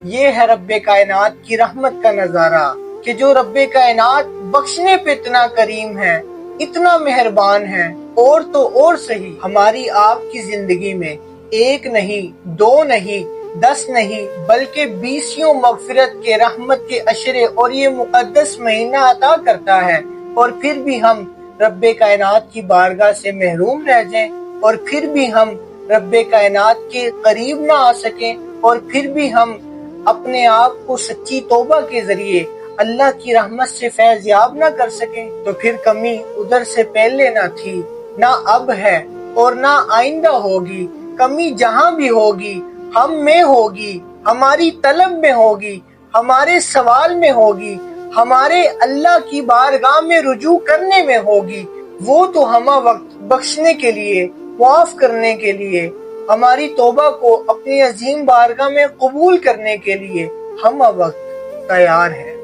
یہ ہے رب کائنات کی رحمت کا نظارہ کہ جو رب کائنات بخشنے پہ اتنا کریم ہے، اتنا مہربان ہے۔ اور تو اور صحیح، ہماری آپ کی زندگی میں ایک نہیں، دو نہیں، 10 نہیں، بلکہ 20 مغفرت کے رحمت کے عشرے اور یہ مقدس مہینہ عطا کرتا ہے، اور پھر بھی ہم رب کائنات کی بارگاہ سے محروم رہ جائیں، اور پھر بھی ہم رب کائنات کے قریب نہ آ سکیں، اور پھر بھی ہم اپنے آپ کو سچی توبہ کے ذریعے اللہ کی رحمت سے فیض یاب نہ کر سکیں، تو پھر کمی ادھر سے پہلے نہ تھی، نہ اب ہے اور نہ آئندہ ہوگی۔ کمی جہاں بھی ہوگی ہم میں ہوگی، ہماری طلب میں ہوگی، ہمارے سوال میں ہوگی، ہمارے اللہ کی بارگاہ میں رجوع کرنے میں ہوگی۔ وہ تو ہمہ وقت بخشنے کے لیے، معاف کرنے کے لیے، ہماری توبہ کو اپنی عظیم بارگاہ میں قبول کرنے کے لیے ہمہ وقت تیار ہے۔